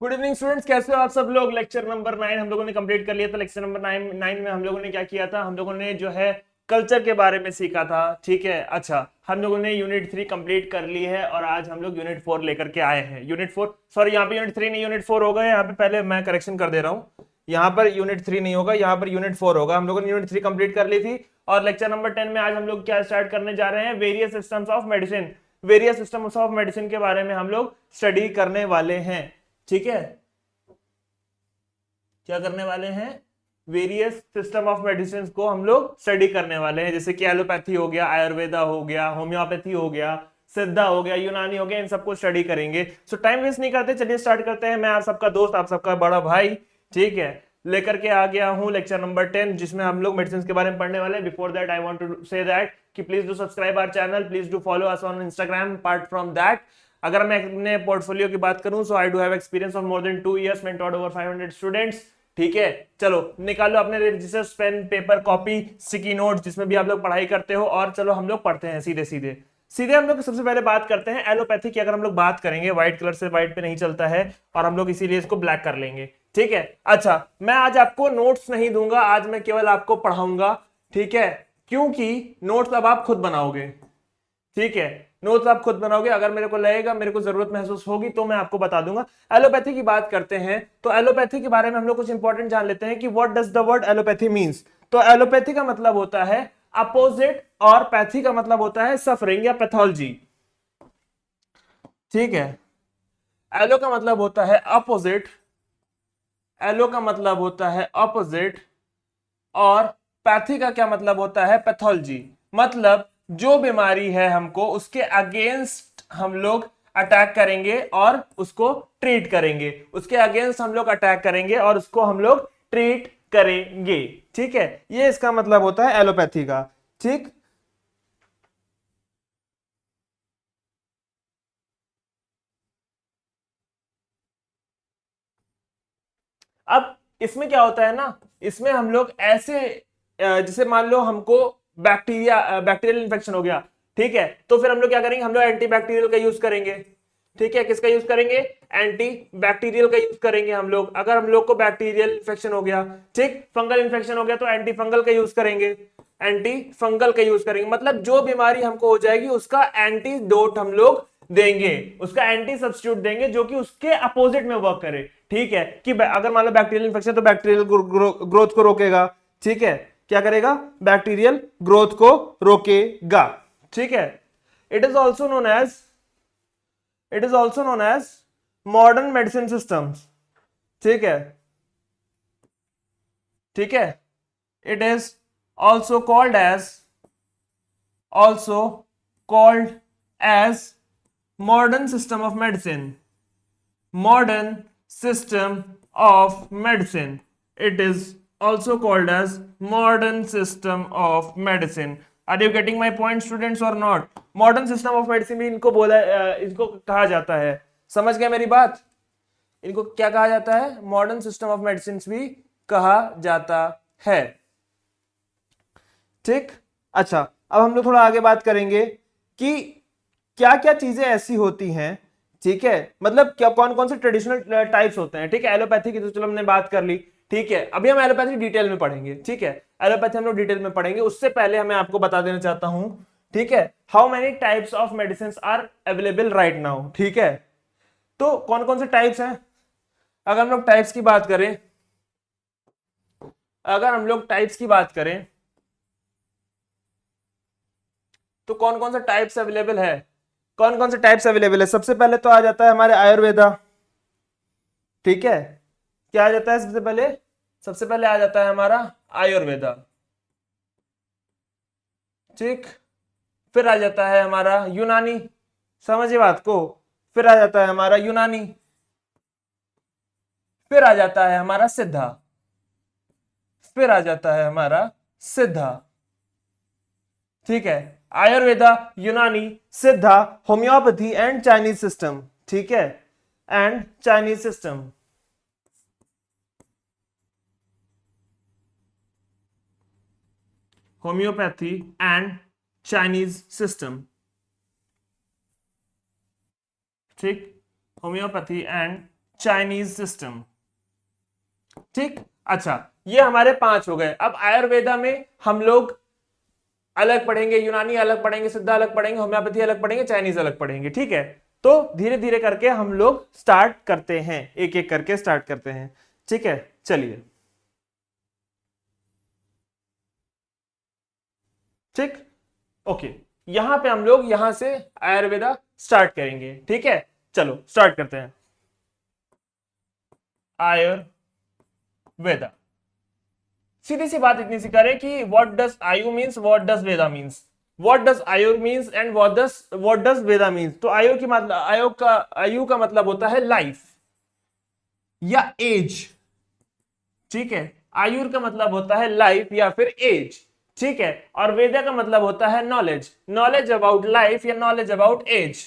Good evening students, कैसे हो आप सब लोग। लेक्चर नंबर 9 हम लोगों ने कंप्लीट कर लिया था। लेक्चर नंबर 9 में हम लोगों ने क्या किया था, हम लोगों ने जो है कल्चर के बारे में सीखा था। ठीक है, अच्छा हम लोगों ने यूनिट 3 कंप्लीट कर ली है और आज हम लोग यूनिट 4 लेकर के आए हैं। यूनिट 4, सॉरी यहाँ पे यूनिट 3 नहीं यूनिट 4 होगा। यहाँ पे पहले मैं करेक्शन कर दे रहा हूँ, यहाँ पर यूनिट 3 नहीं होगा, यहाँ पर यूनिट 4 होगा। हम लोगों ने यूनिट 3 कंप्लीट कर ली थी और लेक्चर नंबर 10 में आज हम लोग क्या स्टार्ट करने जा रहे हैं, various systems of medicine. Various systems of medicine के बारे में हम लोग स्टडी करने वाले हैं। ठीक है, क्या करने वाले हैं, वेरियस सिस्टम ऑफ मेडिसिन को हम लोग स्टडी करने वाले हैं। जैसे कि एलोपैथी हो गया, आयुर्वेदा हो गया, होम्योपैथी हो गया, सिद्धा हो गया, यूनानी हो गया, इन सबको स्टडी करेंगे। सो टाइम वेस्ट नहीं करते, चलिए स्टार्ट करते हैं। मैं आप सबका दोस्त, आप सबका बड़ा भाई, ठीक है, लेकर के आ गया हूं लेक्चर नंबर 10, जिसमें हम लोग मेडिसिन के बारे में पढ़ने वाले हैं। Before that I want to say that कि please do subscribe our channel, please do follow us on Instagram. Apart from that, अगर मैं अपने पोर्टफोलियो की बात करूं, so I do have experience of more than 2 years, mentored over 500 students. ठीक है, चलो निकालो अपने registers, pen, paper, copy, sticky note, जिसमें भी आप लोग पढ़ाई करते हो, और चलो हम लोग पढ़ते हैं सीधे सीधे सीधे। हम लोग सबसे पहले बात करते हैं एलोपैथी की। अगर हम लोग बात करेंगे, व्हाइट कलर से व्हाइट पे नहीं चलता है और हम लोग इसीलिए इसको ब्लैक कर लेंगे। ठीक है, अच्छा मैं आज आपको नोट्स नहीं दूंगा, आज मैं केवल आपको पढ़ाऊंगा। ठीक है, क्योंकि नोट्स अब आप खुद बनाओगे। ठीक है, नोट्स आप खुद बनाओगे। अगर मेरे को लगेगा, मेरे को जरूरत महसूस होगी तो मैं आपको बता दूंगा। एलोपैथी की बात करते हैं तो एलोपैथी के बारे में हम लोग कुछ इंपॉर्टेंट जान लेते हैं कि what does the word allopathy means. तो एलोपैथी का मतलब होता है अपोजिट, और पैथी का मतलब होता है सफरिंग या पैथोलॉजी। ठीक है, एलो का मतलब होता है अपोजिट, एलो का मतलब होता है अपोजिट, और पैथी का क्या मतलब होता है, पैथोलॉजी। मतलब जो बीमारी है हमको उसके अगेंस्ट हम लोग अटैक करेंगे और उसको ट्रीट करेंगे, उसके अगेंस्ट हम लोग अटैक करेंगे और उसको हम लोग ट्रीट करेंगे। ठीक है, ये इसका मतलब होता है एलोपैथी का। ठीक, अब इसमें क्या होता है ना, इसमें हम लोग ऐसे जैसे मान लो हमको बैक्टीरियल इन्फेक्शन हो गया, ठीक है, तो फिर हम लोग क्या करेंगे, हम लोग एंटी बैक्टीरियल का यूज करेंगे। ठीक है, किसका यूज करेंगे, एंटी बैक्टीरियल का यूज करेंगे हम लोग। अगर हम लोग को बैक्टीरियल इन्फेक्शन हो गया, ठीक, फंगल इन्फेक्शन हो गया, तो एंटी फंगल का यूज करेंगे, एंटी फंगल का यूज करेंगे। मतलब जो बीमारी हमको हो जाएगी उसका एंटीडोट हम लोग देंगे, उसका एंटी सब्स्टिट्यूट देंगे जो कि उसके अपोजिट में वर्क करे। ठीक है, कि अगर मान लो बैक्टीरियल इन्फेक्शन तो बैक्टीरियल ग्रोथ को रोकेगा। ठीक है, क्या करेगा, बैक्टीरियल ग्रोथ को रोकेगा। ठीक है, it is also known as, it is also known as modern medicine systems. ठीक है, ठीक है, it is also called as, also called as modern system of medicine, modern system of medicine. It is also called as modern system of medicine. Are you getting my point students or not? Modern system of medicine भी इनको बोला, इनको कहा जाता है। समझ गए मेरी बात, इनको क्या कहा जाता है, मॉडर्न सिस्टम ऑफ मेडिसिन भी कहा जाता है। ठीक, अच्छा अब हम लोग थोड़ा आगे बात करेंगे कि क्या क्या चीजें ऐसी होती हैं। ठीक है, मतलब क्या कौन कौन से ट्रेडिशनल टाइप्स होते हैं। ठीक है, एलोपैथी की तो चलो हमने बात कर ली। ठीक है, अभी हम एलोपैथी डिटेल में पढ़ेंगे। ठीक है, एलोपैथी हम लोग डिटेल में पढ़ेंगे, उससे पहले मैं आपको बता देना चाहता हूं, ठीक है, how many types of medicine are available right now. ठीक है, तो कौन कौन से टाइप्स हैं। अगर हम लोग टाइप्स की बात करें, अगर हम लोग टाइप्स की बात करें तो कौन कौन सा टाइप्स अवेलेबल है, कौन कौन से टाइप्स अवेलेबल है। सबसे पहले तो आ जाता है हमारे आयुर्वेदा। ठीक है, क्या आ जाता है सबसे पहले, सबसे पहले आ जाता है हमारा आयुर्वेदा। ठीक, फिर आ जाता है हमारा यूनानी, समझिए बात को, फिर आ जाता है हमारा यूनानी, फिर आ जाता है हमारा सिद्धा, फिर आ जाता है हमारा सिद्धा। ठीक है, आयुर्वेदा, यूनानी, सिद्धा, होम्योपैथी एंड चाइनीज सिस्टम। ठीक है, and Chinese system. Homeopathy and Chinese system. ठीक, होम्योपैथी एंड चाइनीज सिस्टम। ठीक, अच्छा, ये हमारे 5 हो गए। अब आयुर्वेदा में हम लोग अलग पढ़ेंगे, यूनानी अलग पढ़ेंगे, सिद्धा अलग पढ़ेंगे, होम्योपैथी अलग पढ़ेंगे, चाइनीज अलग पढ़ेंगे। ठीक है, तो धीरे धीरे करके हम लोग स्टार्ट करते हैं, एक एक करके स्टार्ट करते हैं। ठीक है, चलिए। ठीक, ओके, यहां पे हम लोग यहां से आयुर्वेदा स्टार्ट करेंगे। ठीक है, चलो स्टार्ट करते हैं। आयुर्वेदा, सीधी सी बात इतनी सी करें कि what does ayu means, what does Veda means. What does ayu means and what does Veda means. तो आयु की मतलब, आयु का मतलब होता है लाइफ या एज। ठीक है, आयुर का मतलब होता है लाइफ या फिर एज। ठीक है, और वेदा का मतलब होता है नॉलेज, नॉलेज अबाउट लाइफ या knowledge about age,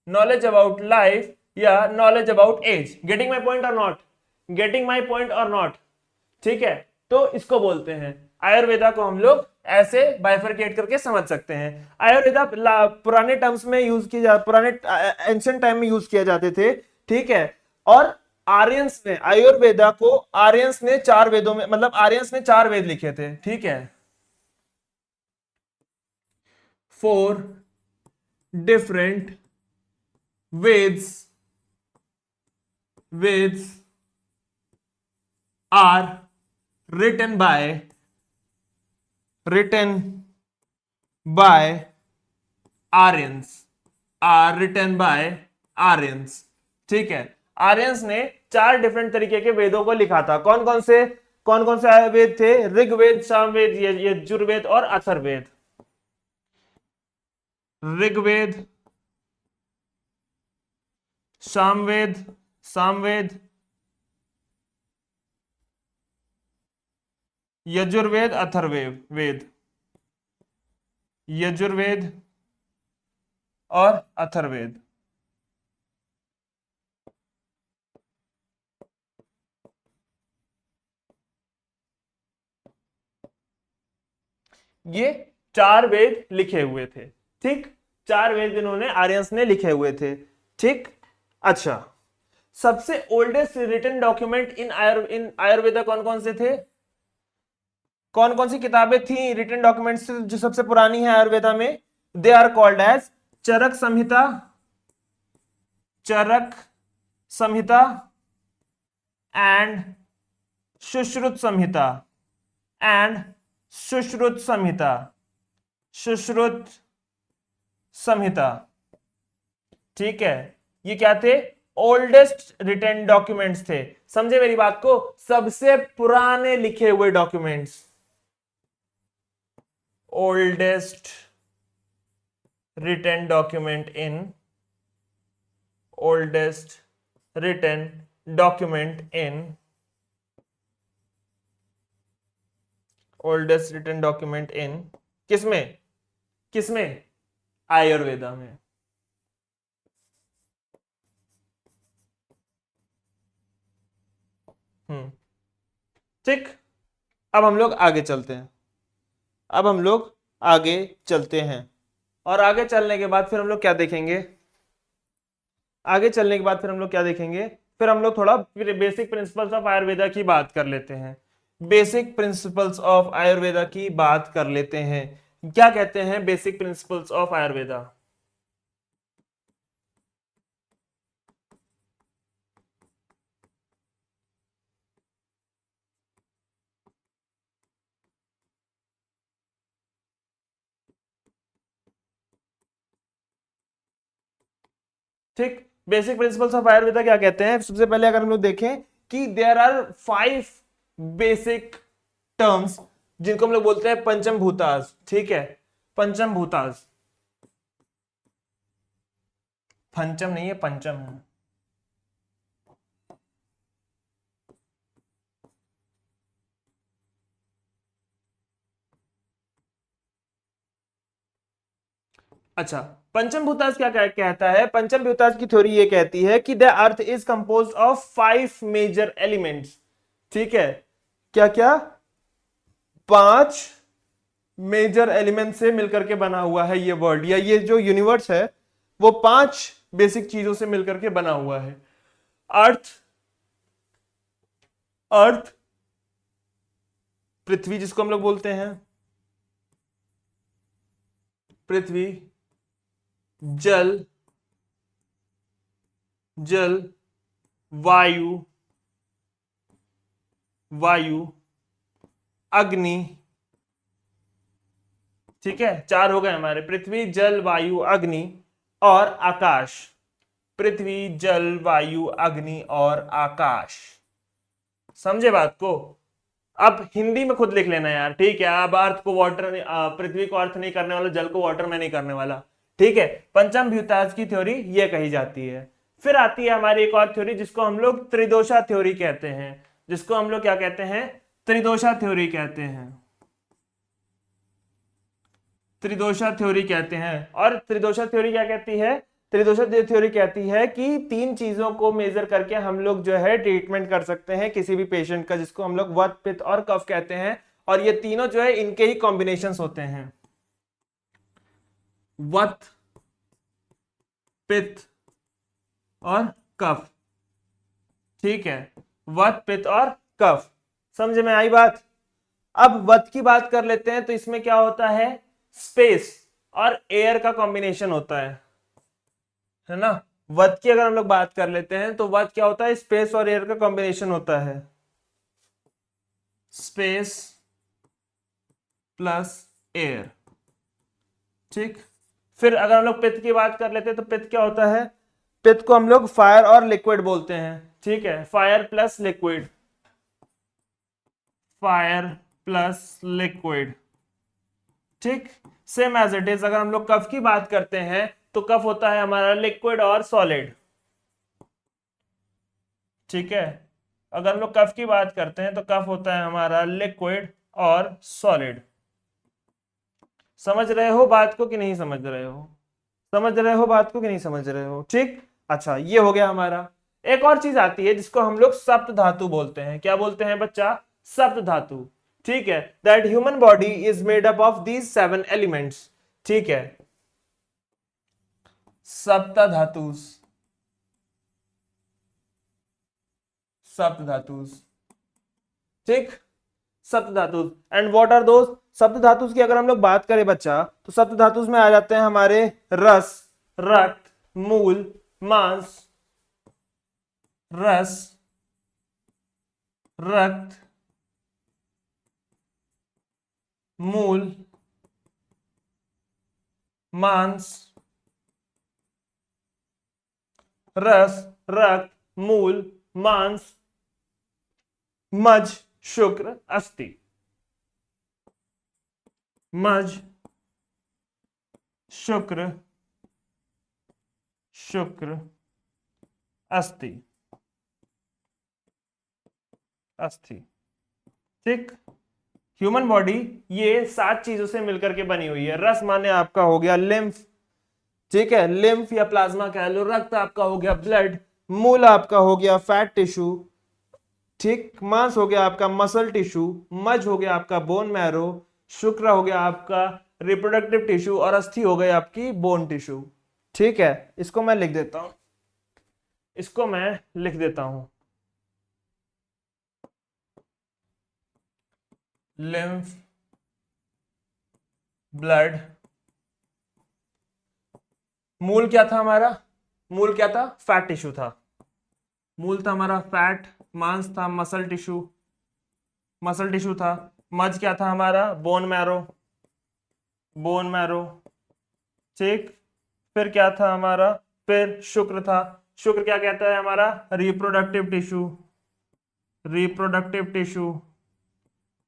knowledge about life या knowledge about age. Getting my point or not, getting my point or not. ठीक है, तो इसको बोलते हैं आयुर्वेदा को हम लोग ऐसे बाइफरकेट करके समझ सकते हैं। आयुर्वेदा पुराने टर्म्स में यूज किया जा, पुराने एंशिएंट टाइम में यूज किए जाते थे। ठीक है, और आर्यंस ने आयुर्वेदा को, आर्यंस ने 4 वेदों में, मतलब आर्यंस ने 4 वेद लिखे थे। ठीक है, 4 different Vedas are written by Aryans, are written by Aryans। ठीक है, आर्यंस ने 4 डिफरेंट तरीके के वेदों को लिखा था। कौन कौन से वेद थे? ऋग्वेद, सामवेद, यजुर्वेद और अथर्ववेद। ऋग्वेद, सामवेद, यजुर्वेद, अथर्ववेद, यजुर्वेद और अथर्ववेद। ये 4 वेद लिखे हुए थे। ठीक, 4 वेद इन्होंने, आर्यंस ने लिखे हुए थे। ठीक, अच्छा, सबसे oldest written document in Ayurveda कौन कौन से थे? कौन कौन सी किताबें थी रिटन डॉक्यूमेंट्स जो सबसे पुरानी है आयुर्वेदा में? They are called as Charak Samhita, Charak Samhita and Sushruta Samhita, and Sushruta Samhita, Sushruta Samhita. ठीक है, ये क्या थे? ओल्डेस्ट रिटन डॉक्यूमेंट्स थे। समझे मेरी बात को? सबसे पुराने लिखे हुए documents, oldest written document in, oldest written document in, oldest written document in किसमें? किसमें? आयुर्वेदा में। ठीक, अब हम लोग आगे चलते हैं। अब हम लोग आगे चलते हैं, और आगे चलने के बाद फिर हम लोग क्या देखेंगे? आगे चलने के बाद फिर हम लोग क्या देखेंगे? फिर हम लोग थोड़ा बेसिक प्रिंसिपल्स ऑफ आयुर्वेदा की बात कर लेते हैं। बेसिक प्रिंसिपल्स ऑफ आयुर्वेदा की बात कर लेते हैं। क्या कहते हैं बेसिक प्रिंसिपल्स ऑफ आयुर्वेदा? ठीक, बेसिक प्रिंसिपल्स ऑफ आयुर्वेदा क्या कहते हैं? सबसे पहले अगर हम लोग देखें कि देयर आर 5 बेसिक टर्म्स जिनको हम लोग बोलते हैं पंचम भूतास। ठीक है, पंचम भूतास, पंचम नहीं है, पंचम है। अच्छा, पंचम भूतास क्या कहता है? पंचम भूतास की थ्योरी ये कहती है कि the earth is composed of 5 major elements. ठीक है, क्या क्या? 5 मेजर एलिमेंट से मिलकर के बना हुआ है ये वर्ल्ड, या ये जो यूनिवर्स है वो 5 बेसिक चीजों से मिलकर के बना हुआ है। अर्थ, अर्थ पृथ्वी जिसको हम लोग बोलते हैं, पृथ्वी, जल, जल, वायु, वायु, अग्नि, ठीक है, चार हो गए हमारे, पृथ्वी जल वायु अग्नि और आकाश, पृथ्वी जल वायु अग्नि और आकाश। समझे बात को? अब हिंदी में खुद लिख लेना यार, ठीक है। अब अर्थ को वाटर, पृथ्वी को अर्थ नहीं करने वाला, जल को वाटर में नहीं करने वाला, ठीक है। पंचम भूताज की थ्योरी ये कही जाती है। फिर आती है हमारी एक और थ्योरी जिसको हम लोग त्रिदोषा थ्योरी कहते हैं, जिसको हम लोग क्या कहते हैं? त्रिदोषा थ्योरी कहते हैं, त्रिदोषा थ्योरी कहते हैं। और त्रिदोषा थ्योरी क्या कहती है? त्रिदोषा थ्योरी कहती है कि तीन चीजों को मेजर करके हम लोग जो है ट्रीटमेंट कर सकते हैं किसी भी पेशेंट का, जिसको हम लोग वात, पित्त और कफ कहते हैं। और ये तीनों जो है इनके ही कॉम्बिनेशंस होते हैं, वात, पित्त और कफ, ठीक है, वात, पित्त और कफ। समझ में आई बात? अब वात की बात कर लेते हैं, तो इसमें क्या होता है? स्पेस और एयर का कॉम्बिनेशन होता है ना। वात की अगर हम लोग बात कर लेते हैं तो वात क्या होता है? स्पेस और एयर का कॉम्बिनेशन होता है, स्पेस प्लस एयर, ठीक। फिर अगर हम लोग पित्त की बात कर लेते हैं तो पित्त क्या होता है? पित्त को हम लोग फायर और लिक्विड बोलते हैं, ठीक है, fire plus liquid, fire plus liquid, ठीक। सेम एज इट इज अगर हम लोग कफ की बात करते हैं तो कफ होता है हमारा लिक्विड और सॉलिड, ठीक है। अगर हम लोग कफ की बात करते हैं तो कफ होता है हमारा लिक्विड और सॉलिड। समझ रहे हो बात को कि नहीं समझ रहे हो? समझ रहे हो बात को कि नहीं समझ रहे हो? ठीक, अच्छा, ये हो गया हमारा। एक और चीज आती है जिसको हम लोग सप्त धातु बोलते हैं। क्या बोलते हैं बच्चा? सप्त धातु, ठीक है। That human body is made up of these 7 elements, ठीक है, सप्त धातुस, सप्त धातुस, ठीक, सप्त धातुस। एंड व्हाट आर दोस सप्त धातुस की अगर हम लोग बात करें बच्चा, तो सप्त धातुस में आ जाते हैं हमारे रस, रक्त, मूल, मांस, रस, रक्त, मूल, मांस, रस, रक्त, मूल, मांस, मज्ज, शुक्र, अस्थि, मज्ज, शुक्र, शुक्र, अस्थि, अस्थि, ठीक। ह्यूमन बॉडी ये 7 चीजों से मिलकर के बनी हुई है। रस माने आपका हो गया लिम्फ, ठीक है, लिम्फ या प्लाज्मा कह लो। रक्त आपका हो गया ब्लड, मूल आपका हो गया फैट टिश्यू, ठीक, मांस हो गया आपका मसल टिश्यू, मज हो गया आपका बोन मैरो, शुक्र हो गया आपका रिप्रोडक्टिव टिश्यू और अस्थि हो गई आपकी बोन टिश्यू, ठीक है। इसको मैं लिख देता हूं, इसको मैं लिख देता हूं, लिम्फ, ब्लड, मूल क्या था हमारा? मूल क्या था? फैट टिश्यू था, मूल था हमारा फैट, मांस था मसल टिश्यू, मसल टिश्यू था, मज क्या था हमारा? बोन मैरो, बोन मैरो, ठीक। फिर क्या था हमारा? फिर शुक्र था, शुक्र क्या कहता है हमारा? रिप्रोडक्टिव टिश्यू, रिप्रोडक्टिव टिश्यू,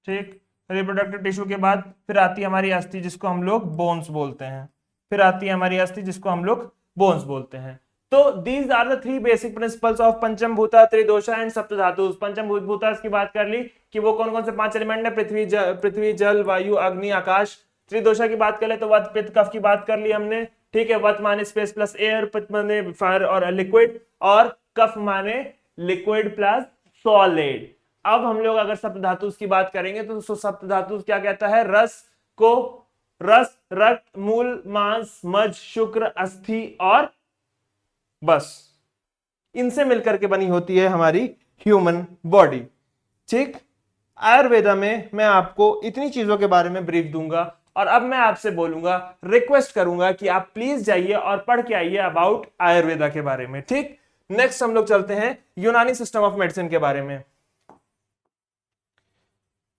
ठीक। रिप्रोडक्टिव टिश्यू के बाद फिर आती है हमारी अस्थि जिसको हम लोग बोन्स बोलते हैं, फिर आती है हमारी अस्थि जिसको हम लोग बोन्स बोलते हैं। तो these are the 3 basic principles of pancham bhuta, त्रिदोषा and सप्त धातु। पंचम भूता की बात कर ली कि वो कौन कौन से 5 एलिमेंट है? पृथ्वी जल वायु अग्नि आकाश। त्रिदोषा की बात कर ले तो वात पित्त कफ की बात कर ली हमने, ठीक है। वात माने स्पेस प्लस एयर, पित्त माने फायर और लिक्विड, और कफ माने लिक्विड प्लस सॉलिड। अब हम लोग अगर सप्त धातु की बात करेंगे तो सप्त धातु क्या कहता है? रस को रस, रक्त, मूल, मांस, मज्ज, शुक्र, अस्थि और बस, इनसे मिलकर के बनी होती है हमारी ह्यूमन बॉडी। ठीक, आयुर्वेदा में मैं आपको इतनी चीजों के बारे में ब्रीफ दूंगा और अब मैं आपसे बोलूंगा, रिक्वेस्ट करूंगा कि आप प्लीज जाइए और पढ़ के आइए अबाउट आयुर्वेदा के बारे में। ठीक, नेक्स्ट हम लोग चलते हैं यूनानी सिस्टम ऑफ मेडिसिन के बारे में।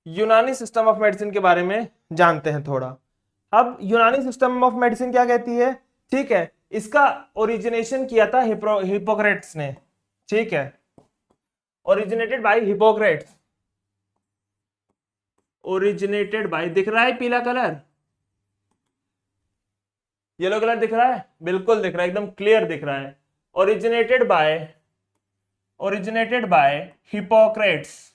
यूनानी सिस्टम ऑफ मेडिसिन के बारे में जानते हैं थोड़ा। अब यूनानी सिस्टम ऑफ मेडिसिन क्या कहती है? ठीक है, इसका ओरिजिनेशन किया था हिपोक्रेट्स ने। ठीक है, originated by Hippocrates, originated by, दिख रहा है पीला कलर, येलो कलर दिख रहा है? बिल्कुल दिख रहा है, एकदम क्लियर दिख रहा है। ओरिजिनेटेड बाय हिपोक्रेट्स,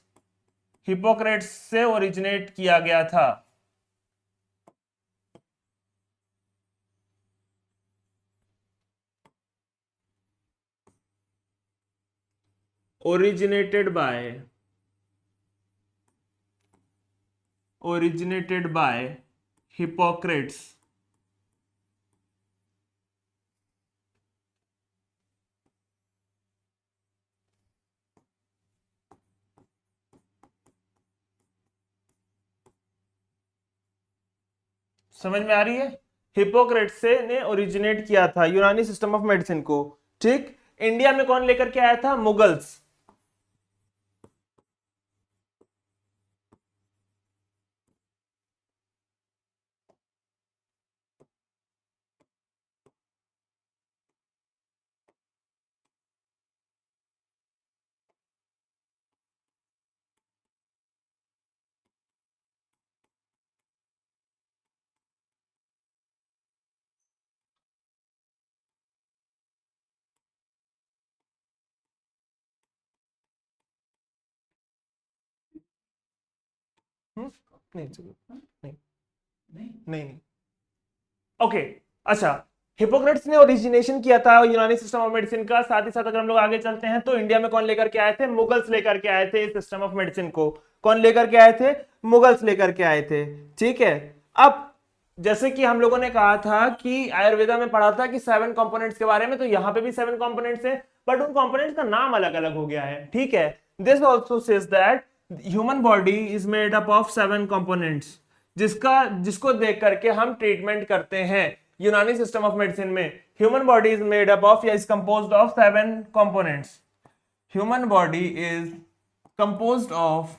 हिपोक्रेट्स से ओरिजिनेट किया गया था। Originated by Hippocrates. समझ में आ रही है? हिपोक्रेट्स से ने ओरिजिनेट किया था यूनानी सिस्टम ऑफ मेडिसिन को। ठीक, इंडिया में कौन लेकर के आया था? मुगल्स। नहीं नहीं नहीं नहीं, ओके, अच्छा, हिपोक्रेट्स ने ओरिजिनेशन किया था यूनानी सिस्टम ऑफ मेडिसिन का। साथ ही साथ अगर हम लोग आगे चलते हैं तो इंडिया में कौन लेकर के आए थे? मुगल्स लेकर के आए थे इस सिस्टम ऑफ मेडिसिन को। कौन लेकर के आए थे? मुगल्स लेकर के आए थे। ठीक है, अब जैसे कि हम लोगों ने कहा था कि आयुर्वेदा में पढ़ा था कि 7 कंपोनेंट्स के बारे में, तो यहाँ पे भी 7 कंपोनेंट्स हैं, बट उन कंपोनेंट्स का नाम अलग अलग हो गया है। ठीक है, this also says that human body is made up of 7 components, जिसको देख करके हम ट्रीटमेंट करते हैं। यूनानी सिस्टम ऑफ मेडिसिन में human body is made up of या is composed of 7 components. Human body is composed of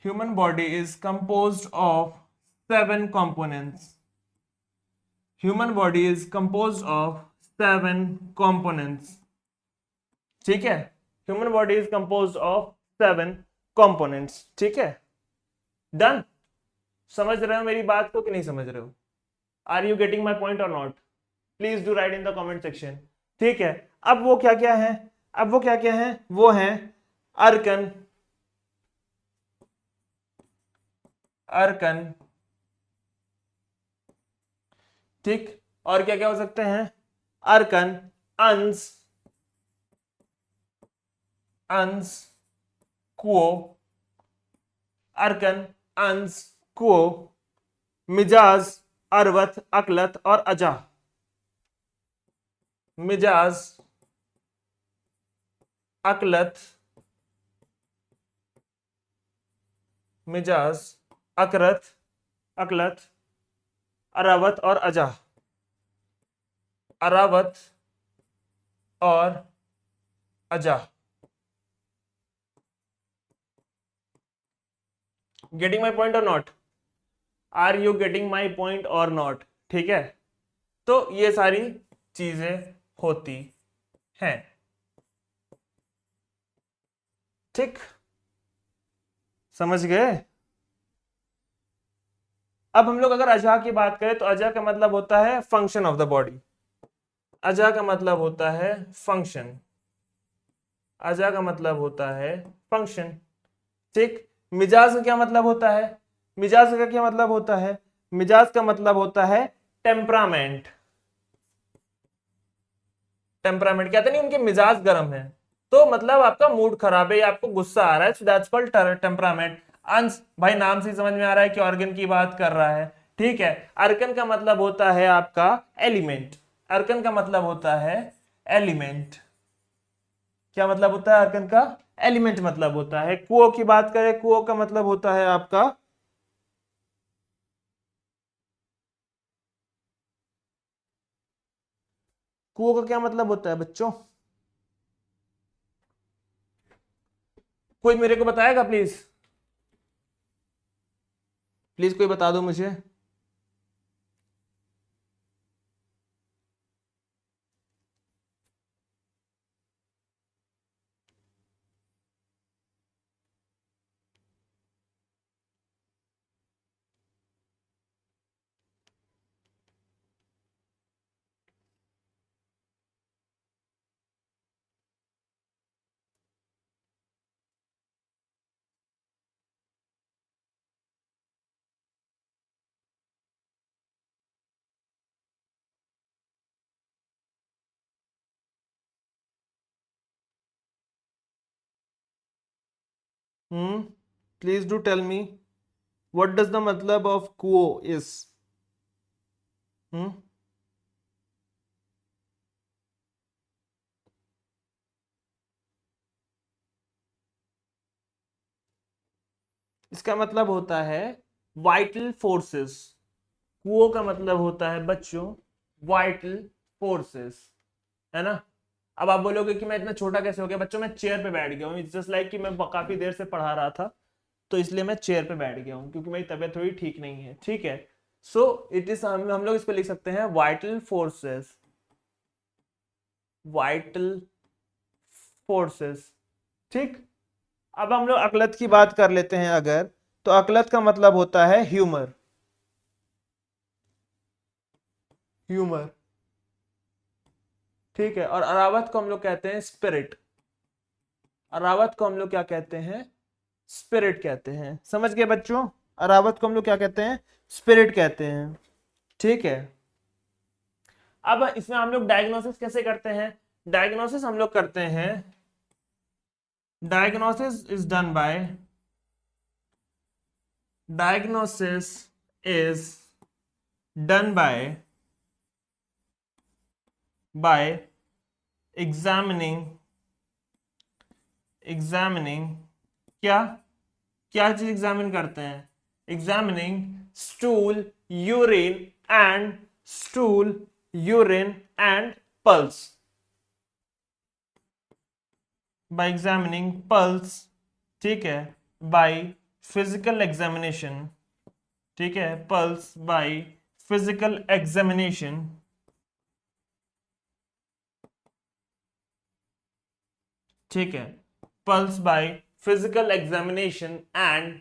human body is composed of 7 components. Human body is composed of 7 components. ठीक है, human body is composed of 7 components. ठीक है, done? समझ रहे हो मेरी बात को कि नहीं समझ रहे हो? Are you getting my point or not? Please do write in the comment section. ठीक है, अब वो क्या क्या है? अब वो क्या क्या है? वो है अर्कन, अर्कन। ठीक, और क्या क्या हो सकते हैं? अर्कन, अंस, अंस, कुओ, अर्कन, अंस, कुओ, मिजाज, अरवत, अकलत और अजा। मिजाज, अकलत, मिजाज, अकलत, अरावत और अजा, अरावत और अजा। Getting my point or not? Are you getting my point or not? ठीक है, तो ये सारी चीजें होती हैं। ठीक, समझ गए? अब हम लोग अगर अजा की बात करें तो अजा का मतलब होता है फंक्शन ऑफ द बॉडी। अजा का मतलब होता है फंक्शन, अजा का मतलब होता है फंक्शन। ठीक, मिजाज का क्या मतलब होता है? मिजाज का क्या मतलब होता है? मिजाज का मतलब होता है टेम्परामेंट। टेम्परामेंट कहते नहीं उनके मिजाज गर्म है, तो मतलब आपका मूड खराब है या आपको गुस्सा आ रहा है, सो दैट्स कॉल्ड टेम्परामेंट। अंश भाई नाम से समझ में आ रहा है कि ऑर्गन की बात कर रहा है। ठीक है, अर्कन का मतलब होता है आपका एलिमेंट, अर्कन का मतलब होता है एलिमेंट। क्या मतलब होता है आर्गन का? एलिमेंट मतलब होता है। कुओ की बात करें, कुओ का मतलब होता है आपका कुओं का क्या मतलब होता है बच्चों? कोई मेरे को बताएगा प्लीज? प्लीज कोई बता दो मुझे। Please do tell me what does the मतलब ऑफ कुओ इज। हम्म इसका मतलब होता है वाइटल फोर्सेस। कुओं का मतलब होता है बच्चों वाइटल फोर्सेस, है ना? अब आप बोलोगे कि मैं इतना छोटा कैसे हो गया बच्चों, मैं चेयर पे बैठ गया हूँ। इट्स जस्ट लाइक कि मैं काफी देर से पढ़ा रहा था, तो इसलिए मैं चेयर पे बैठ गया हूँ क्योंकि मेरी तबीयत थोड़ी ठीक नहीं है, ठीक है? सो इट इज, हम लोग इसको लिख सकते हैं वाइटल फोर्सेस, वाइटल फोर्सेस, ठीक। अब हम लोग अकलत की बात कर लेते हैं अगर, तो अकलत का मतलब होता है ह्यूमर, ह्यूमर, ठीक है। और अरावत को हम लोग कहते हैं स्पिरिट, अरावत को हम लोग क्या कहते हैं? स्पिरिट कहते हैं। समझ गए बच्चों? अरावत को हम लोग क्या कहते हैं? स्पिरिट कहते हैं, ठीक है। अब इसमें हम लोग डायग्नोसिस कैसे करते हैं? डायग्नोसिस हम लोग करते हैं, diagnosis is done by, diagnosis is done by examining, examining क्या, क्या चीज एग्जामिन करते हैं? Examining stool, urine and, stool, urine and pulse, bye examining pulse, ठीक है, बाय फिजिकल एग्जामिनेशन, ठीक है, पल्स बाय फिजिकल एग्जामिनेशन, ठीक है, pulse by physical examination and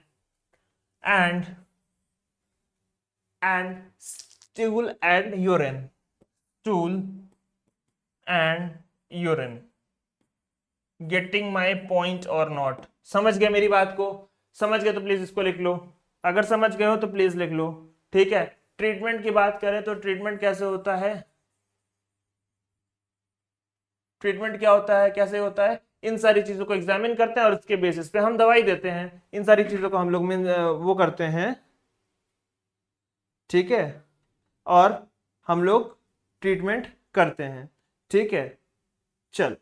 stool and urine, stool and urine, getting my point or not? समझ गए मेरी बात को? समझ गए तो प्लीज इसको लिख लो, अगर समझ गए हो तो प्लीज लिख लो, ठीक है। ट्रीटमेंट की बात करें तो ट्रीटमेंट कैसे होता है? ट्रीटमेंट क्या होता है, कैसे होता है? इन सारी चीजों को एग्जामिन करते हैं और उसके बेसिस पे हम दवाई देते हैं। इन सारी चीजों को हम लोग में वो करते हैं, ठीक है, और हम लोग ट्रीटमेंट करते हैं, ठीक है। चल,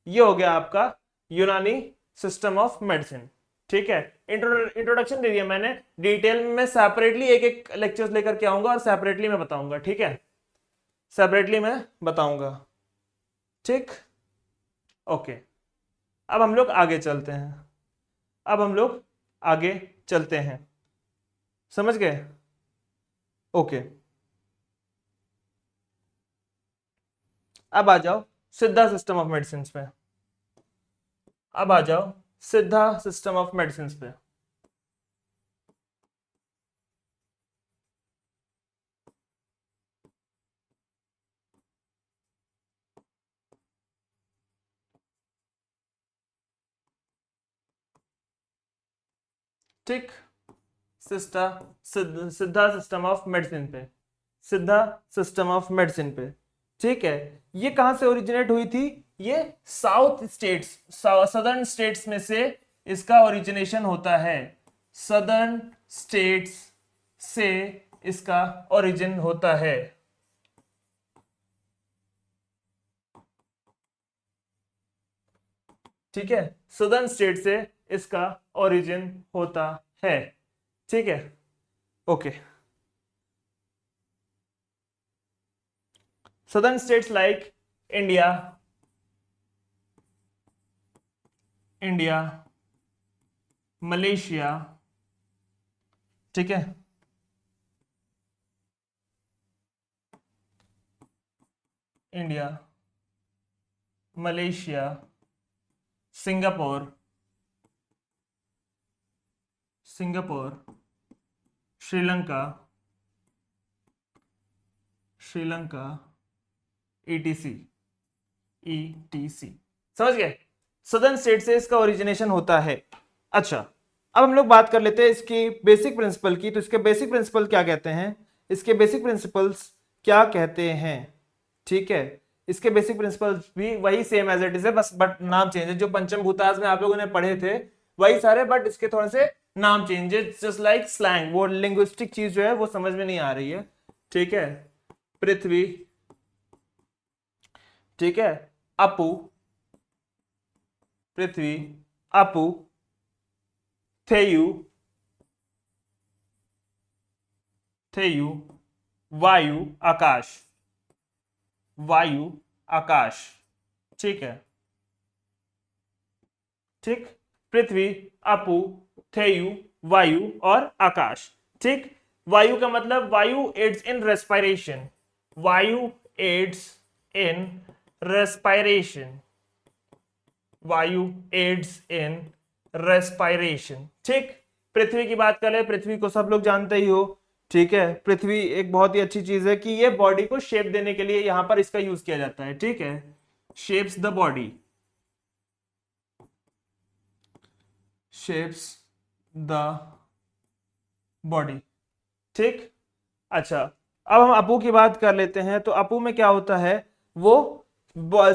ये हो गया आपका यूनानी सिस्टम ऑफ मेडिसिन, ठीक है। इंट्रोडक्शन दे दिया मैंने, डिटेल में मैं सेपरेटली एक एक लेक्चर्स लेकर के आऊंगा और सेपरेटली मैं बताऊंगा, ठीक है, सेपरेटली मैं बताऊंगा, ठीक, ओके। अब हम लोग आगे चलते हैं, अब हम लोग आगे चलते हैं, समझ गए? ओके, अब आ जाओ सिद्धा सिस्टम ऑफ मेडिसिन पे, अब आ जाओ सिद्धा सिस्टम ऑफ मेडिसिन पे। ठीक, सिस्टा सिद्धा सिस्टम ऑफ मेडिसिन पे, सिद्धा सिस्टम ऑफ मेडिसिन पे, ठीक है। ये कहां से ओरिजिनेट हुई थी? ये साउथ स्टेट्स, सदर्न स्टेट्स में से इसका ओरिजिनेशन होता है, सदर्न स्टेट्स से इसका ओरिजिन होता है, ठीक है, सदर्न स्टेट से इसका ओरिजिन होता है। ठीक है, okay. Southern states like India, Malaysia, ठीक है, India, Malaysia, Singapore, Sri Lanka, etc, समझ गए? सदर्न स्टेट से इसका ओरिजिनेशन होता है। अच्छा, अब हम लोग बात कर लेते हैं इसकी बेसिक प्रिंसिपल की। तो इसके बेसिक प्रिंसिपल क्या कहते हैं? इसके बेसिक प्रिंसिपल्स क्या कहते हैं? ठीक है, इसके बेसिक प्रिंसिपल्स भी वही सेम एज इट इज है, बस बट नाम चेंज है। जो पंचम भूतास में आप लोगों ने पढ़े थे वही सारे, बट इसके थोड़े से नाम चेंजेस, जस्ट लाइक स्लैंग। वो लिंग्विस्टिक चीज जो है वो समझ में नहीं आ रही है। ठीक है, पृथ्वी, ठीक है, अपू, पृथ्वी, अपू, थेयू, वायु, आकाश, ठीक है, ठीक, पृथ्वी, अपू, थेयू, वायु और आकाश। ठीक, वायु का मतलब वायु एड्स इन रेस्पिरेशन, वायु एड्स इन रेस्पिरेशन, वायु एड्स इन रेस्पिरेशन। ठीक, पृथ्वी की बात करें, पृथ्वी को सब लोग जानते ही हो। ठीक है, पृथ्वी एक बहुत ही अच्छी चीज है कि ये बॉडी को शेप देने के लिए यहां पर इसका यूज किया जाता है। ठीक है, shapes the body, shapes the body. ठीक, अच्छा, अब हम अपू की बात कर लेते हैं। तो अपू में क्या होता है? वो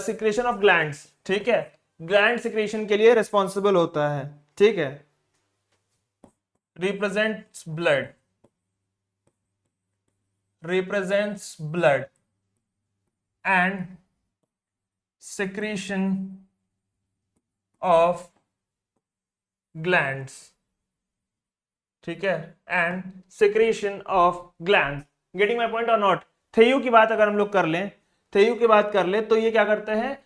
सिक्रेशन ऑफ ग्लैंड्स, ठीक है, ग्लैंड सिक्रेशन के लिए रिस्पॉन्सिबल होता है। ठीक है, represents blood and secretion of glands, ठीक है, and secretion of glands, getting my point or not? थेयू की बात अगर हम लोग कर लें, तो ये क्या करते हैं?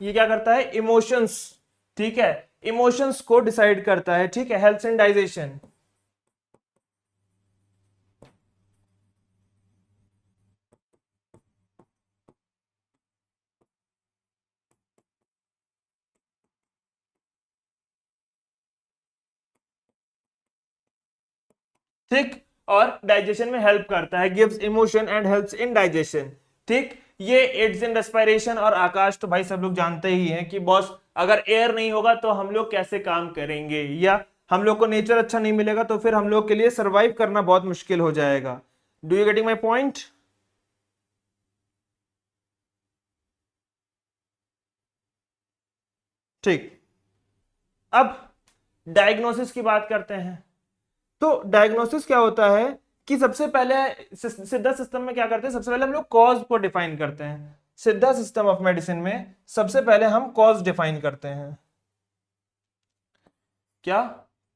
ये क्या करता है? इमोशंस, ठीक है, इमोशंस को डिसाइड करता है। ठीक है, हेल्प्स इन डाइजेशन, ठीक, और डाइजेशन में हेल्प करता है, gives emotion and helps in digestion. ठीक, ये एड्स इन रेस्पिरेशन। और आकाश तो भाई सब लोग जानते ही हैं कि बॉस, अगर एयर नहीं होगा तो हम लोग कैसे काम करेंगे, या हम लोग को नेचर अच्छा नहीं मिलेगा तो फिर हम लोग के लिए सरवाइव करना बहुत मुश्किल हो जाएगा। Do you getting my point? ठीक, अब डायग्नोसिस की बात करते हैं। तो डायग्नोसिस क्या होता है कि सबसे पहले सिद्धा सिस्टम में क्या करते हैं? सबसे पहले हम लोग कॉज को डिफाइन करते हैं। सिद्धा सिस्टम ऑफ मेडिसिन में सबसे पहले हम कॉज डिफाइन करते हैं। क्या?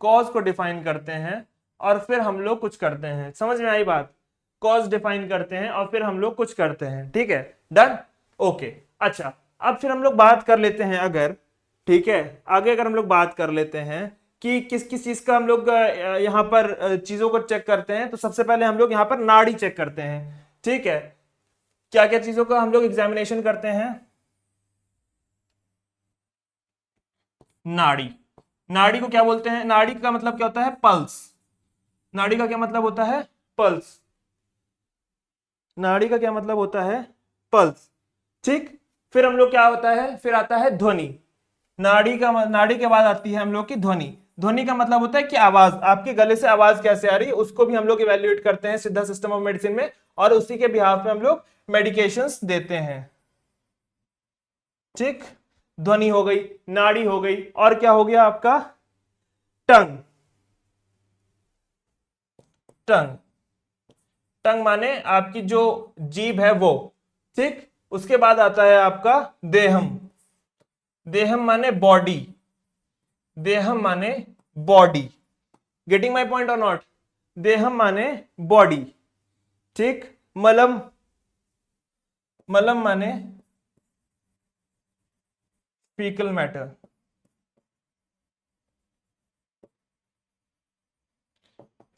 कॉज को डिफाइन करते हैं और फिर हम लोग कुछ करते हैं। समझ में आई बात? कॉज डिफाइन करते हैं और फिर हम लोग कुछ करते हैं। ठीक है, डन, ओके। अच्छा, अब फिर हम लोग बात कर लेते हैं, अगर ठीक है, आगे अगर हम लोग बात कर लेते हैं कि किस किस चीज का हम लोग यहाँ पर चीजों को चेक करते हैं। तो सबसे पहले हम लोग यहाँ पर नाड़ी चेक करते हैं। ठीक है, क्या क्या चीजों का हम लोग एग्जामिनेशन करते हैं? नाड़ी, नाड़ी को क्या बोलते हैं? नाड़ी का मतलब क्या होता है? पल्स। नाड़ी का क्या मतलब होता है? पल्स। नाड़ी का क्या मतलब होता है? पल्स। ठीक, फिर हम लोग क्या होता है? फिर आता है ध्वनि। नाड़ी के बाद आती है हम लोग की ध्वनि। ध्वनि का मतलब होता है कि आवाज, आपके गले से आवाज कैसे आ रही है, उसको भी हम लोग इवेल्युएट करते हैं सिद्धा सिस्टम ऑफ मेडिसिन में, और उसी के बिहाफ में हम लोग मेडिकेशंस देते हैं। ठीक, ध्वनि हो गई, नाड़ी हो गई, और क्या हो गया आपका? टंग। टंग, टंग माने आपकी जो जीभ है वो। ठीक, उसके बाद आता है आपका देहम। देहम माने बॉडी। देहम माने body, getting my point or not? देहम माने बॉडी, ठीक। मलम, मलम माने फीकल मैटर,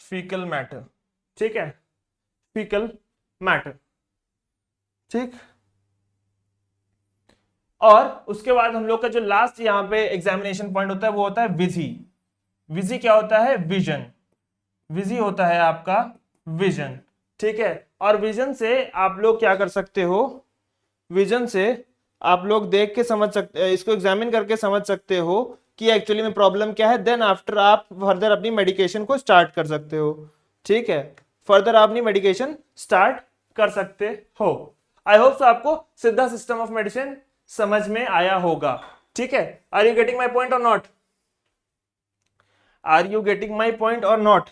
फीकल मैटर, ठीक है, फीकल मैटर, ठीक। और उसके बाद हम लोग का जो लास्ट यहाँ पे एग्जामिनेशन पॉइंट होता है वो होता है विजी। विजी क्या होता है? विजन। विजी होता है आपका विजन, ठीक है। और विजन से आप लोग क्या कर सकते हो? विजन से आप लोग देख के समझ सकते, इसको एग्जामिन करके समझ सकते हो कि एक्चुअली में प्रॉब्लम क्या है। देन आफ्टर आप फर्दर अपनी मेडिकेशन को स्टार्ट कर सकते हो, ठीक है। फर्दर आप अपनी मेडिकेशन स्टार्ट कर सकते हो। आई होप सो आपको सिद्धा सिस्टम ऑफ मेडिसिन समझ में आया होगा, ठीक है। Are you getting my point or not? Are you getting my point or not?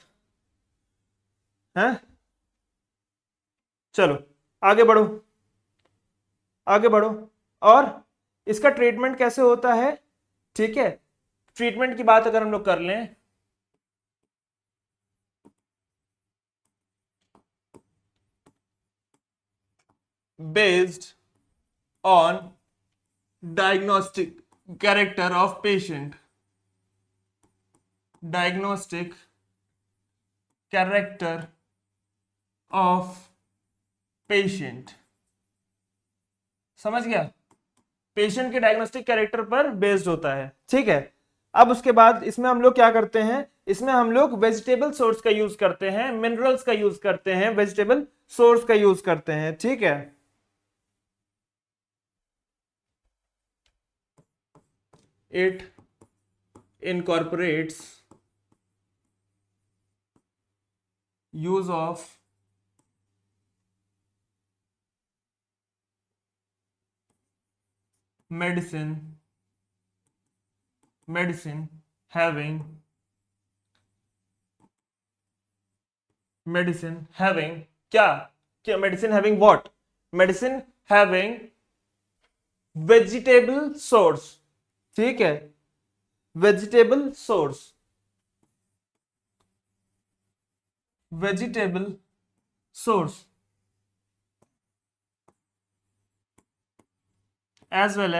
है, चलो आगे बढ़ो, आगे बढ़ो। और इसका ट्रीटमेंट कैसे होता है, ठीक है। ट्रीटमेंट की बात अगर हम लोग कर लें, based on diagnostic character of patient, diagnostic character of patient, समझ गया? पेशेंट के डायग्नोस्टिक कैरेक्टर पर बेस्ड होता है, ठीक है। अब उसके बाद इसमें हम लोग क्या करते हैं? इसमें हम लोग वेजिटेबल सोर्स का यूज करते हैं, मिनरल्स का यूज करते हैं, वेजिटेबल सोर्स का यूज करते हैं, ठीक है। It incorporates use of medicine having क्या medicine having what? Medicine having vegetable source, ठीक है, vegetable source, vegetable source as well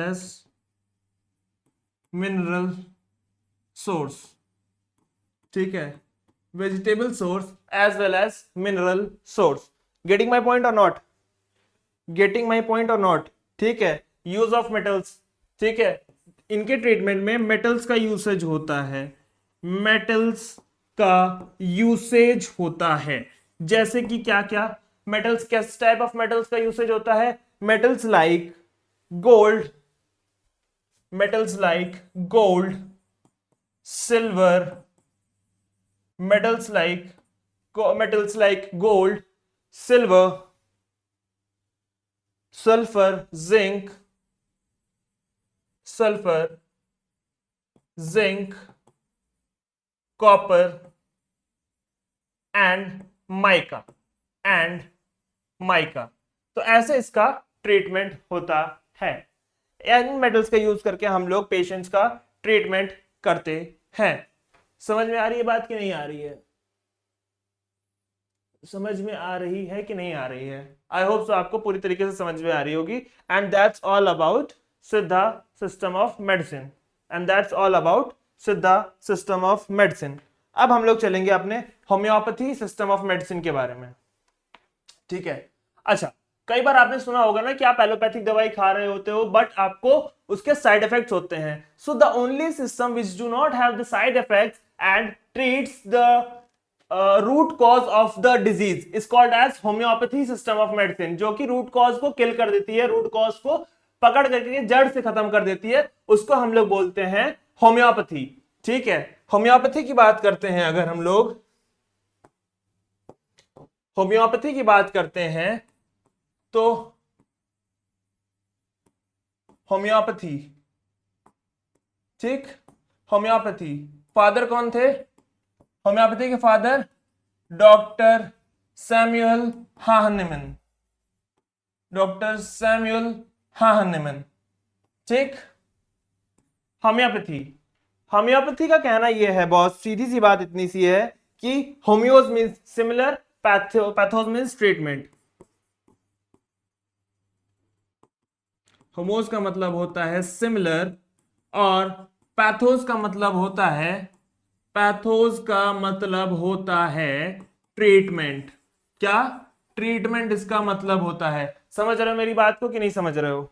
as mineral source, ठीक है। Vegetable source as well as mineral source. Getting my point or not? Getting my point or not? ठीक है। Use of metals, ठीक है। इनके treatment में मेटल्स का usage होता है, मेटल्स का यूसेज होता है। जैसे कि क्या क्या मेटल्स, किस टाइप ऑफ मेटल्स का यूसेज होता है? Metals like gold, metals like gold, silver, metals like gold, silver, sulfur, zinc, copper and mica, तो ऐसे इसका ट्रीटमेंट होता है। इन मेटल्स का यूज करके हम लोग पेशेंट्स का ट्रीटमेंट करते हैं। समझ में आ रही है बात कि नहीं आ रही है? समझ में आ रही है कि नहीं आ रही है? आई होप सो आपको पूरी तरीके से समझ में आ रही होगी। एंड दैट्स ऑल अबाउट सिद्धा सिस्टम ऑफ मेडिसिन, अब हम लोग चलेंगे अपने होम्योपैथी सिस्टम ऑफ मेडिसिन के बारे में, ठीक है। अच्छा, कई बार आपने सुना होगा ना कि आप एलोपैथिक दवाई खा रहे होते हो बट आपको उसके साइड इफेक्ट्स होते हैं। So the only system which do not have the side effects and treats the root cause of the disease is called as homeopathy system of medicine, जो कि रूट कॉज को किल कर देती है, रूट कॉज को पकड़ करके जड़ से खत्म कर देती है, उसको हम लोग बोलते हैं होम्योपैथी, ठीक है। होम्योपैथी की बात करते हैं, अगर हम लोग होम्योपैथी की बात करते हैं तो होम्योपैथी, ठीक, होम्योपैथी फादर कौन थे? होम्योपैथी के father doctor Samuel Hahnemann, doctor Samuel Hahnemann, ठीक। होम्योपैथी, होम्योपैथी का कहना यह है, बहुत सीधी सी बात इतनी सी है कि homeos means similar, pathos means treatment. Homos का मतलब होता है सिमिलर और पैथोज का मतलब होता है, पैथोज का मतलब होता है ट्रीटमेंट। क्या? ट्रीटमेंट इसका मतलब होता है। समझ रहे हो मेरी बात को कि नहीं समझ रहे हो?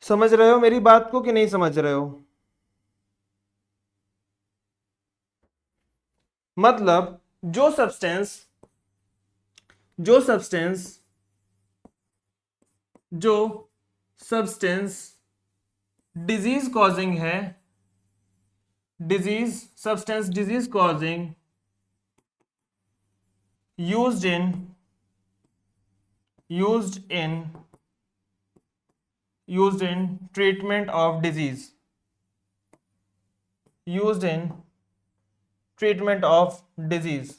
समझ रहे हो मेरी बात को कि नहीं समझ रहे हो? मतलब जो सब्सटेंस, जो सब्सटेंस जो सब्सटेंस डिजीज कॉजिंग है, disease substance disease causing used in used in used in treatment of disease, used in treatment of disease,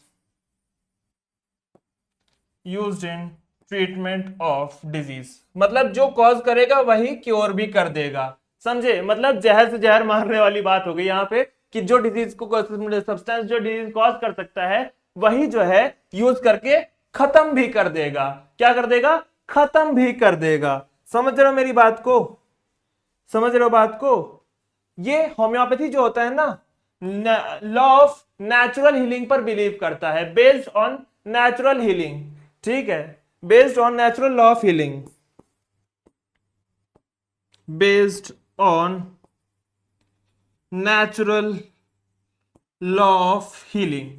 used in treatment of disease, मतलब जो कॉज करेगा वही क्योर भी कर देगा। समझे? मतलब जहर से जहर मारने वाली बात हो गई यहाँ पे कि जो डिजीज को, सब्सटेंस जो डिजीज कॉज कर सकता है वही जो है यूज करके खत्म भी कर देगा। क्या कर देगा? खत्म भी कर देगा। समझ रहे हो मेरी बात को? समझ रहे हो बात को? ये होम्योपैथी जो होता है ना, लॉ ऑफ नेचुरल हीलिंग पर बिलीव करता है, बेस्ड ऑन नेचुरल हीलिंग। ठीक है, based on natural law of healing, based on natural law of healing,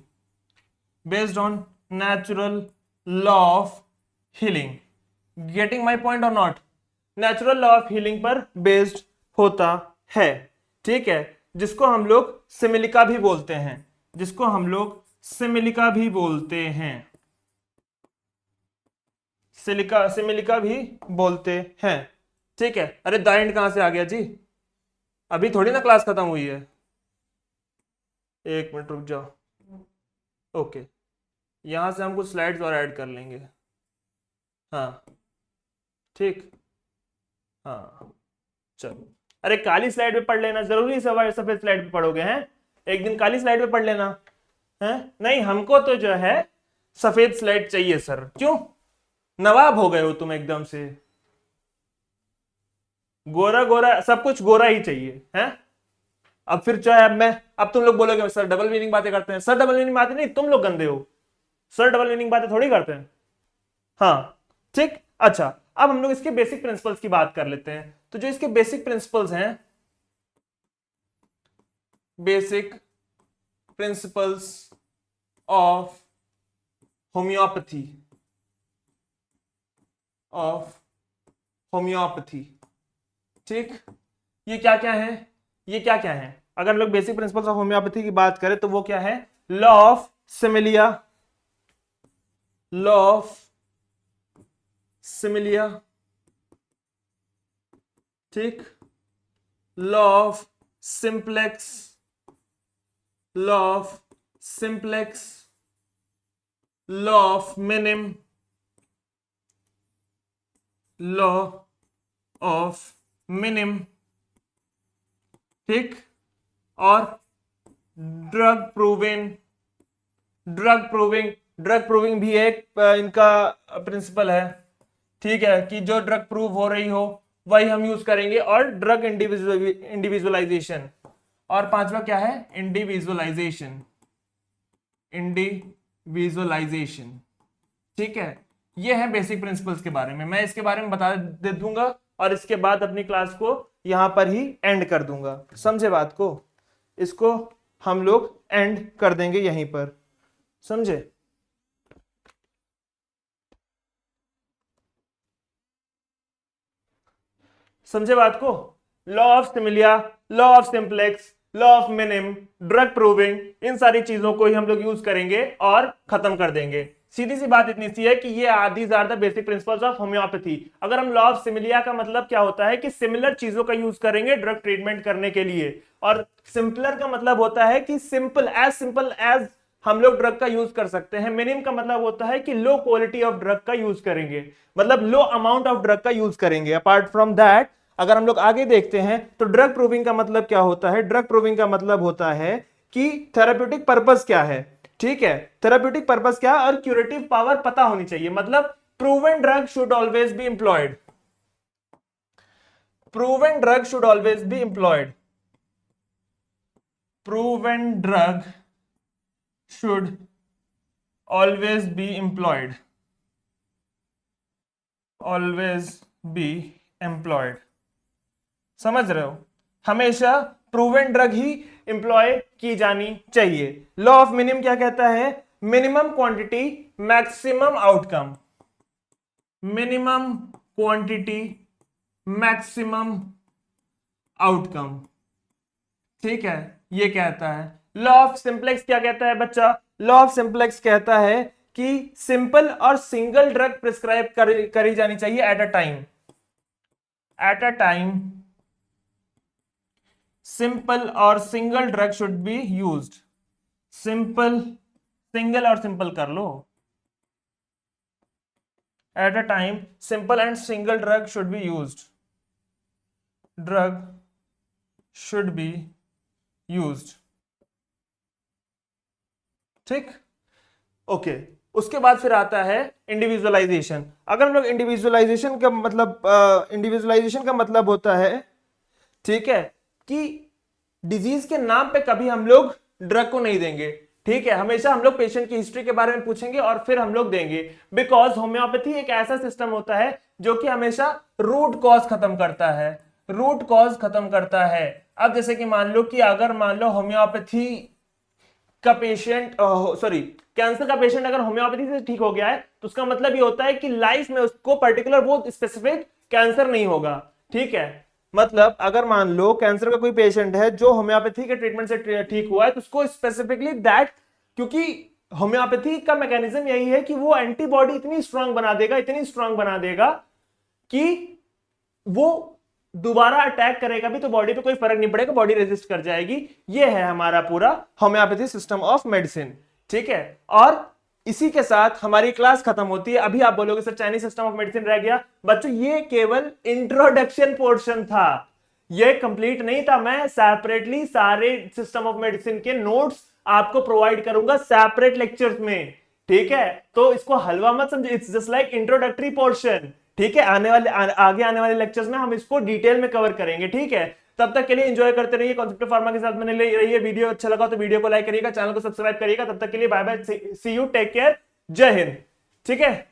based on natural law of healing. Getting my point or not? Natural law of healing पर based होता है। ठीक है, जिसको हम लोग सिमिलिका भी बोलते हैं, जिसको हम लोग सिमिलिका भी बोलते हैं, सिलिका सिमिलिका भी बोलते हैं। ठीक है। अरे दाइंड कहां से आ गया जी? अभी थोड़ी ना क्लास खत्म हुई है। एक मिनट रुक जाओ। ओके, यहां से हम कुछ स्लाइड्स और ऐड कर लेंगे। हाँ ठीक। हाँ चलो। अरे काली स्लाइड पे पढ़ लेना, जरूरी सफेद स्लाइड पे पढ़ोगे हैं? एक दिन काली स्लाइड पे पढ़ लेना है। नहीं, हमको तो जो है सफेद स्लाइड चाहिए सर। क्यों? नवाब हो गए हो तुम एकदम से, गोरा गोरा, सब कुछ गोरा ही चाहिए है। अब फिर जो है, अब तुम लोग बोलोगे सर डबल मीनिंग बातें करते हैं। सर डबल मीनिंग बातें नहीं, तुम लोग गंदे हो। सर डबल मीनिंग बातें थोड़ी करते हैं। हाँ ठीक। अच्छा, अब हम लोग इसके बेसिक प्रिंसिपल्स की बात कर लेते हैं। तो जो इसके बेसिक प्रिंसिपल्स हैं, basic principles of homeopathy, of homeopathy. ठीक, ये क्या क्या है? ये क्या क्या है? अगर हम लोग बेसिक प्रिंसिपल्स ऑफ होम्योपैथी की बात करें तो वो क्या है? Law of similia, law of similia, ठीक, law of simplex, law of simplex, law of minim, law of minim, ठीक, और drug proving, drug proving, drug proving भी एक इनका प्रिंसिपल है। ठीक है, कि जो ड्रग प्रूव हो रही हो वही हम यूज करेंगे। और ड्रग इंडिविजुअलाइजेशन। और पांचवा क्या है? Individualisation, individualisation. ठीक है, ये है बेसिक प्रिंसिपल्स के बारे में। मैं इसके बारे में बता दे दूंगा और इसके बाद अपनी क्लास को यहां पर ही एंड कर दूंगा। समझे बात को? इसको हम लोग एंड कर देंगे यहीं पर। समझे? समझे बात को? Law of similia, law of simplex, law of minim, drug proving, इन सारी चीजों को ही हम लोग यूज करेंगे और खत्म कर देंगे। सीधी सी बात इतनी सी है कि ये these are the basic principles of homeopathy. अगर हम लॉ ऑफ सिमिलिया का मतलब क्या होता है कि सिमिलर चीजों का यूज करेंगे ड्रग ट्रीटमेंट करने के लिए, और सिंपलर का मतलब होता है कि सिंपल एज हम लोग ड्रग का यूज कर सकते हैं। मिनिमम का मतलब होता है कि लो क्वालिटी ऑफ ड्रग का यूज करेंगे, मतलब लो अमाउंट ऑफ ड्रग का यूज करेंगे। अपार्ट फ्रॉम दैट अगर हम लोग आगे देखते हैं तो ड्रग प्रूविंग का मतलब क्या होता है? ड्रग प्रूविंग का मतलब होता है कि थेराप्यूटिक पर्पस क्या है, ठीक है, थेराप्यूटिक पर्पस क्या और क्यूरेटिव पावर पता होनी चाहिए। मतलब proven drug should always be employed, proven drug should always be employed, proven drug should always be employed, always be employed। समझ रहे हो? हमेशा प्रूवन ड्रग ही एम्प्लॉय की जानी चाहिए। लॉ ऑफ मिनिमम क्या कहता है? Minimum quantity maximum outcome, minimum quantity maximum outcome, ठीक है, ये कहता है। लॉ ऑफ सिंप्लेक्स क्या कहता है बच्चा? लॉ ऑफ सिंप्लेक्स कहता है कि सिंपल और सिंगल ड्रग प्रिस्क्राइब करी जानी चाहिए at a time, at a time simple और single drug should be used. Simple, single और सिंपल कर लो। At a time simple and single drug should be used, drug should be used, ठीक, okay. उसके बाद फिर आता है इंडिविजुअलाइजेशन। अगर हम लोग इंडिविजुअलाइजेशन का मतलब इंडिविजुअलाइजेशन का मतलब होता है, ठीक है, कि डिजीज के नाम पे कभी हम लोग ड्रग को नहीं देंगे, ठीक है, हमेशा हम लोग पेशेंट की हिस्ट्री के बारे में पूछेंगे और फिर हम लोग देंगे। बिकॉज होम्योपैथी एक ऐसा सिस्टम होता है जो कि हमेशा रूट कॉज खत्म करता है, रूट कॉज खत्म करता है। अब जैसे कि मान लो कि अगर मान लो होम्योपैथी का पेशेंट, सॉरी, कैंसर का पेशेंट अगर होम्योपैथी से ठीक हो गया है तो उसका मतलब ये होता है कि लाइफ में उसको पर्टिकुलर वो स्पेसिफिक कैंसर नहीं होगा, ठीक है। मतलब अगर मान लो कैंसर का कोई पेशेंट है जो होम्योपैथी के ट्रीटमेंट से ठीक हुआ है तो उसको स्पेसिफिकली दैट, क्योंकि होम्योपैथी का मैकेनिज्म यही है कि वो एंटीबॉडी इतनी स्ट्रांग बना देगा, इतनी स्ट्रांग बना देगा कि वो दोबारा अटैक करेगा भी तो बॉडी पे कोई फर्क नहीं पड़ेगा, बॉडी रेजिस्ट कर जाएगी। ये है हमारा पूरा होम्योपैथी सिस्टम ऑफ मेडिसिन, ठीक है। और इसी के साथ हमारी क्लास खत्म होती है। अभी आप बोलोगे sir Chinese system of medicine रह गया। बच्चों ये केवल इंट्रोडक्शन पोर्शन था, ये कंप्लीट नहीं था। मैं सेपरेटली सारे सिस्टम ऑफ मेडिसिन के नोट्स आपको प्रोवाइड करूंगा सेपरेट लेक्चर्स में, ठीक है। तो इसको हलवा मत समझो, it's just like introductory portion, ठीक है। आगे आने वाले लेक्चर्स में हम इसको डिटेल में कवर करेंगे, ठीक है। तब तक के लिए एंजॉय करते रहिए कॉन्सेप्ट फार्मा के साथ मैंने ले रही है। वीडियो अच्छा लगा तो वीडियो को लाइक करिएगा, चैनल को सब्सक्राइब करिएगा। तब तक के लिए bye bye, see you, take care, जय हिंद, ठीक है।